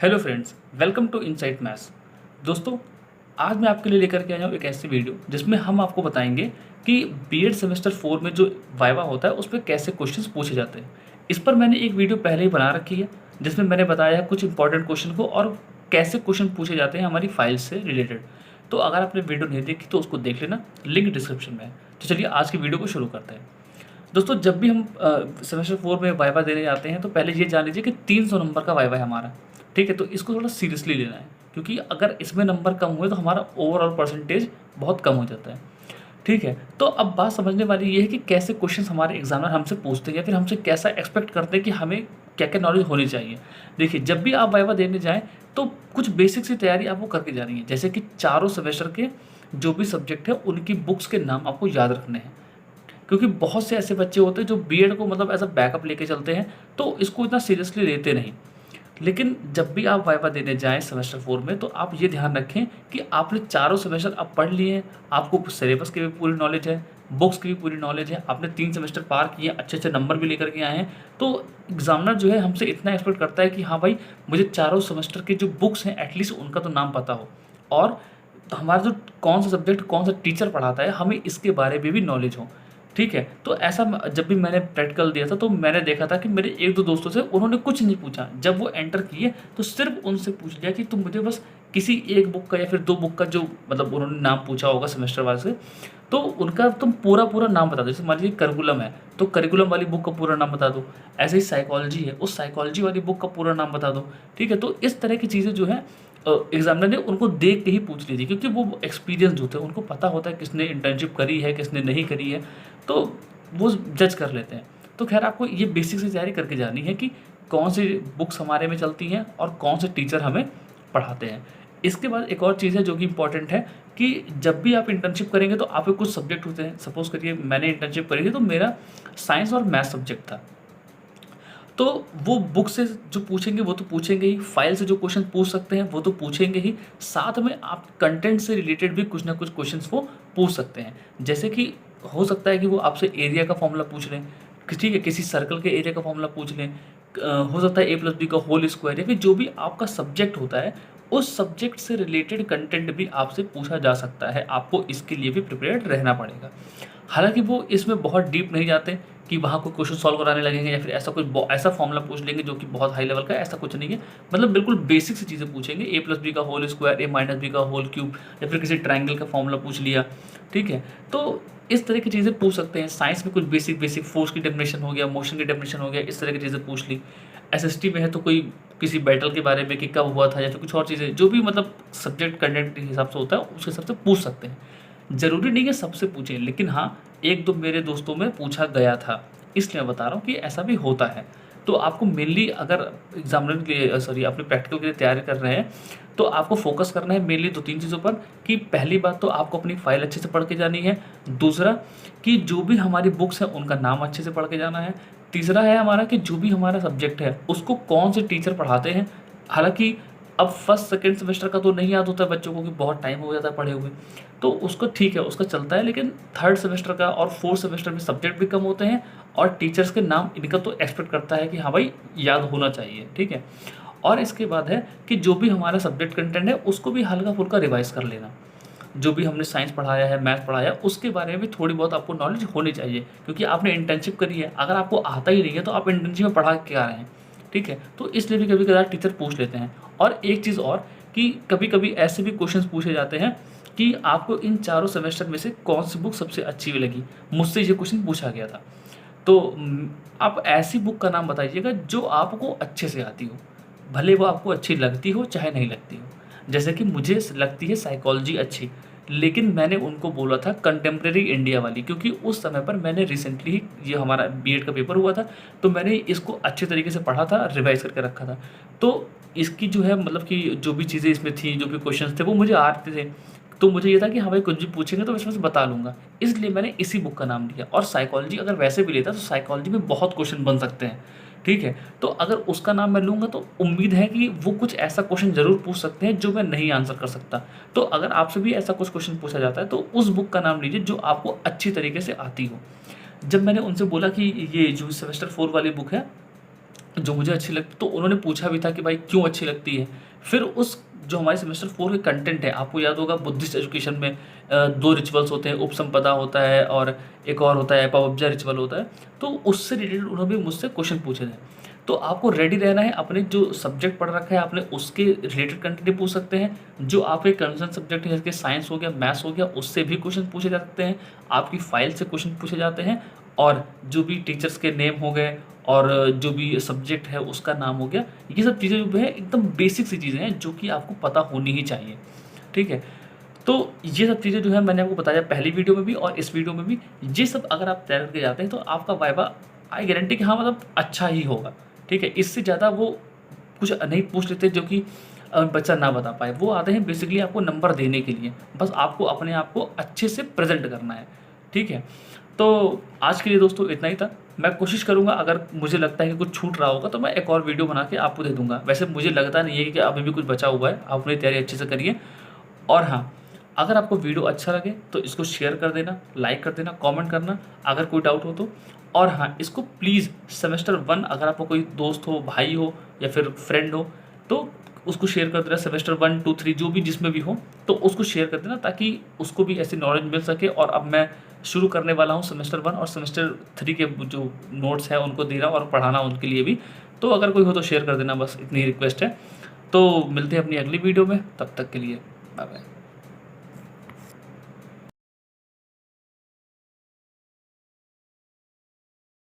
Hello friends, welcome to insight maths. दोस्तों, आज मैं आपके लिए लेकर के आया हूँ एक ऐसी वीडियो जिसमें हम आपको बताएंगे कि बीएड सेमेस्टर 4 में जो वाइवा होता है उस पर कैसे क्वेश्चंस पूछे जाते हैं। इस पर मैंने एक वीडियो पहले ही बना रखी है जिसमें मैंने बताया है कुछ इंपॉर्टेंट क्वेश्चन को और कैसे क्वेश्चन पूछे जाते हैं हमारी फाइल से रिलेटेड। तो अगर आपने वीडियो नहीं देखी तो उसको देख लेना, लिंक डिस्क्रिप्शन में है। तो चलिए आज की वीडियो को शुरू करते हैं। दोस्तों, जब भी हम सेमेस्टर 4 में वाइवा देने जाते हैं तो पहले ये जान लीजिए कि 300 नंबर का वाइवा है हमारा। ठीक है, तो इसको थोड़ा सीरियसली लेना है क्योंकि अगर इसमें नंबर कम हुए तो हमारा ओवरऑल परसेंटेज बहुत कम हो जाता है। ठीक है, तो अब बात समझने वाली ये है कि कैसे क्वेश्चन हमारे एग्जामिनर हमसे पूछते हैं या फिर हमसे कैसा एक्सपेक्ट करते हैं कि हमें क्या क्या नॉलेज होनी चाहिए। देखिए, जब भी आप वाइवा देने जाएँ तो कुछ बेसिक सी तैयारी आपको करके जानी है, जैसे कि चारों सेमेस्टर के जो भी सब्जेक्ट है उनकी बुक्स के नाम आपको याद रखने हैं। क्योंकि बहुत से ऐसे बच्चे होते हैं जो बीएड को मतलब एज अ बैकअप लेके चलते हैं, तो इसको इतना सीरियसली लेते नहीं। लेकिन जब भी आप वाइवा देने जाएँ सेमेस्टर 4 में तो आप ये ध्यान रखें कि आपने चारों सेमेस्टर अब पढ़ लिए हैं, आपको सिलेबस की भी पूरी नॉलेज है, बुक्स की भी पूरी नॉलेज है, आपने 3 सेमेस्टर पार किए, अच्छे-अच्छे नंबर भी लेकर के आए हैं। तो एग्ज़ामिनर जो है हमसे इतना एक्सपेक्ट करता है कि हाँ भाई, मुझे चारों सेमेस्टर की जो बुक्स हैं एटलीस्ट उनका तो नाम पता हो और हमारा जो कौन सा सब्जेक्ट कौन सा टीचर पढ़ाता है हमें इसके बारे में भी नॉलेज हो। ठीक है, तो ऐसा जब भी मैंने प्रैक्टिकल दिया था तो मैंने देखा था कि मेरे 1-2 दोस्तों से उन्होंने कुछ नहीं पूछा। जब वो एंटर किए तो सिर्फ़ उनसे पूछ लिया कि तुम मुझे बस किसी एक बुक का या फिर 2 बुक का जो मतलब उन्होंने नाम पूछा होगा सेमेस्टर वाइज़ से, तो उनका तुम पूरा-पूरा नाम बता दो। जैसे मान लीजिए करिकुलम है, तो करिकुलम वाली बुक का पूरा नाम बता दो। ऐसे ही साइकोलॉजी है, उस साइकोलॉजी वाली बुक का पूरा नाम बता दो। ठीक है, तो इस तरह की चीज़ें जो हैं एग्ज़ामिनर ने उनको देख के ही पूछ ली थी क्योंकि वो एक्सपीरियंस्ड होते हैं, उनको पता होता है किसने इंटर्नशिप करी है, किसने नहीं करी है, तो वो जज कर लेते हैं। तो ख़ैर आपको ये बेसिक सी तैयारी करके जानी है कि कौन सी बुक्स हमारे में चलती हैं और कौन से टीचर हमें पढ़ाते हैं। इसके बाद एक और चीज़ है जो कि इम्पॉर्टेंट है कि जब भी आप इंटर्नशिप करेंगे तो आपके कुछ सब्जेक्ट होते हैं। सपोज़ करिए मैंने इंटर्नशिप करी थी तो मेरा साइंस और मैथ्स सब्जेक्ट था। तो वो बुक से जो पूछेंगे वो तो पूछेंगे ही, फाइल से जो क्वेश्चन पूछ सकते हैं वो तो पूछेंगे ही, साथ में आप कंटेंट से रिलेटेड भी कुछ ना कुछ क्वेश्चंस वो पूछ सकते हैं। जैसे कि हो सकता है कि वो आपसे एरिया का फॉर्मूला पूछ लें, ठीक है, किसी सर्कल के एरिया का फॉर्मूला पूछ लें, हो सकता है a+b का होल स्क्वायर या फिर जो भी आपका सब्जेक्ट होता है उस सब्जेक्ट से रिलेटेड कंटेंट भी आपसे पूछा जा सकता है। आपको इसके लिए भी प्रिपेयर्ड रहना पड़ेगा। हालाँकि वो इसमें बहुत डीप नहीं जाते कि वहाँ कोई क्वेश्चन सॉल्व कराने लगेंगे या फिर ऐसा कुछ ऐसा फॉर्मूला पूछ लेंगे जो कि बहुत हाई लेवल का है, ऐसा कुछ नहीं है। मतलब बिल्कुल बेसिक सी चीज़ें पूछेंगे, a+b का होल स्क्वायर, a-b का होल क्यूब या फिर किसी ट्रायंगल का फॉर्मूला पूछ लिया, ठीक है? तो इस तरह की चीज़ें पूछ सकते हैं। साइंस में कुछ बेसिक फोर्स की डेफिनेशन हो गया, मोशन की डेफिनेशन हो गया, इस तरह की चीज़ें पूछ ली। एसएसटी में है तो कोई किसी बैटल के बारे में कि कब हुआ था या फिर कुछ और चीज़ें, जो भी मतलब सब्जेक्ट कंटेंट के हिसाब से होता है उसके हिसाब से पूछ सकते हैं। ज़रूरी नहीं है सबसे पूछें, लेकिन हाँ, 1-2 मेरे दोस्तों में पूछा गया था, इसलिए मैं बता रहा हूँ कि ऐसा भी होता है। तो आपको मेनली अगर एग्ज़ामिनर के लिए सॉरी अपने प्रैक्टिकल के लिए तैयारी कर रहे हैं, तो आपको फ़ोकस करना है मेनली 2-3 चीज़ों पर कि पहली बात तो आपको अपनी फ़ाइल अच्छे से पढ़ के जानी है। दूसरा कि जो भी हमारी बुक्स हैं उनका नाम अच्छे से पढ़ के जाना है। तीसरा है हमारा कि जो भी हमारा सब्जेक्ट है उसको कौन से टीचर पढ़ाते हैं। हालाँकि अब फर्स्ट सेकंड सेमेस्टर का तो नहीं याद होता है बच्चों को कि बहुत टाइम हो जाता है पढ़े हुए, तो उसको ठीक है, उसका चलता है। लेकिन थर्ड सेमेस्टर का और फोर्थ सेमेस्टर में सब्जेक्ट भी कम होते हैं और टीचर्स के नाम इनका तो एक्सपेक्ट करता है कि हाँ भाई याद होना चाहिए, ठीक है। और इसके बाद है कि जो भी हमारा सब्जेक्ट कंटेंट है उसको भी हल्का-फुल्का रिवाइज़ कर लेना। जो भी हमने साइंस पढ़ाया है, मैथ पढ़ाया है, उसके बारे में भी थोड़ी बहुत आपको नॉलेज होनी चाहिए क्योंकि आपने इंटर्नशिप करी है। अगर आपको आता ही नहीं है तो आप इंटर्नशिप में पढ़ा क्या रहे हैं, ठीक है? तो इसलिए भी कभी-कभार टीचर पूछ लेते हैं। और एक चीज़ और कि कभी-कभी ऐसे भी क्वेश्चंस पूछे जाते हैं कि आपको इन चारों सेमेस्टर में से कौन-सी बुक सबसे अच्छी लगी? मुझसे ये क्वेश्चन पूछा गया था। तो आप ऐसी बुक का नाम बताइएगा जो आपको अच्छे से आती हो, भले वो आपको अच्छी लगती हो चाहे नहीं लगती हो। जैसे कि मुझे लगती है साइकोलॉजी अच्छी, लेकिन मैंने उनको बोला था कंटेम्प्रेरी इंडिया वाली क्योंकि उस समय पर मैंने रिसेंटली ही ये हमारा बीएड का पेपर हुआ था, तो मैंने इसको अच्छे तरीके से पढ़ा था, रिवाइज़ करके रखा था। तो इसकी जो है मतलब कि जो भी चीज़ें इसमें थी, जो भी क्वेश्चंस थे वो मुझे आते थे। तो मुझे ये था कि हाँ भाई कुछ भी पूछेंगे तो मैं इसमें से बता लूँगा, इसलिए मैंने इसी बुक का नाम लिया। और साइकोलॉजी अगर वैसे भी लेता तो साइकोलॉजी में बहुत क्वेश्चन बन सकते हैं, ठीक है? तो अगर उसका नाम मैं लूँगा तो उम्मीद है कि वो कुछ ऐसा क्वेश्चन ज़रूर पूछ सकते हैं जो मैं नहीं आंसर कर सकता। तो अगर आपसे भी ऐसा कुछ क्वेश्चन पूछा जाता है तो उस बुक का नाम लीजिए जो आपको अच्छी तरीके से आती हो। जब मैंने उनसे बोला कि ये जो सेमेस्टर 4 वाली बुक है जो मुझे अच्छी लगती, तो उन्होंने पूछा भी था कि भाई क्यों अच्छी लगती है। फिर उस जो हमारे सेमेस्टर 4 के कंटेंट है, आपको याद होगा बुद्धिस्ट एजुकेशन में 2 रिचुअल्स होते हैं, उपसंपदा होता है और एक और होता है पावब्जा रिचुअल होता है। तो उससे रिलेटेड उन्होंने भी मुझसे क्वेश्चन पूछे थे। तो आपको रेडी रहना है, अपने जो सब्जेक्ट पढ़ रखा है आपने उसके रिलेटेड कंटेंट पूछ सकते हैं। जो आपके कंसर्न सब्जेक्ट है जैसे साइंस हो गया, मैथ्स हो गया, उससे भी क्वेश्चन पूछे जा सकते हैं। आपकी फाइल से क्वेश्चन पूछे जाते हैं, और जो भी टीचर्स के नेम हो गए और जो भी सब्जेक्ट है उसका नाम हो गया, ये सब चीज़ें जो है एकदम बेसिक सी चीज़ें हैं जो कि आपको पता होनी ही चाहिए। ठीक है, तो ये सब चीज़ें जो है मैंने आपको बताया पहली वीडियो में भी और इस वीडियो में भी। ये सब अगर आप तैयार करके जाते हैं तो आपका वाइवा, आई गारंटी कि हाँ मतलब अच्छा ही होगा। ठीक है, इससे ज़्यादा वो कुछ नहीं पूछ लेते जो कि बच्चा ना बता पाए। वो आते हैं बेसिकली आपको नंबर देने के लिए, बस आपको अपने आप को अच्छे से प्रेजेंट करना है। ठीक है, तो आज के लिए दोस्तों इतना ही था। मैं कोशिश करूँगा, अगर मुझे लगता है कि कुछ छूट रहा होगा तो मैं एक और वीडियो बना के आपको दे दूँगा। वैसे मुझे लगता नहीं है कि अभी भी कुछ बचा हुआ है, आप अपनी तैयारी अच्छे से करिए। और हाँ, अगर आपको वीडियो अच्छा लगे तो इसको शेयर कर देना, लाइक कर देना, कमेंट करना अगर कोई डाउट हो तो। और हाँ, इसको प्लीज़ सेमेस्टर 1 अगर आपका कोई दोस्त हो, भाई हो या फिर फ्रेंड हो, तो उसको शेयर कर देना। सेमेस्टर 1, 2, 3 जो भी जिसमें भी हो, तो उसको शेयर कर देना ताकि उसको भी ऐसी नॉलेज मिल सके। और अब मैं शुरू करने वाला हूँ सेमेस्टर 1 और सेमेस्टर 3 के जो नोट्स हैं उनको देना और पढ़ाना उनके लिए भी। तो अगर कोई हो तो शेयर कर देना, बस इतनी रिक्वेस्ट है। तो मिलते हैं अपनी अगली वीडियो में, तब तक के लिए बाय बाय।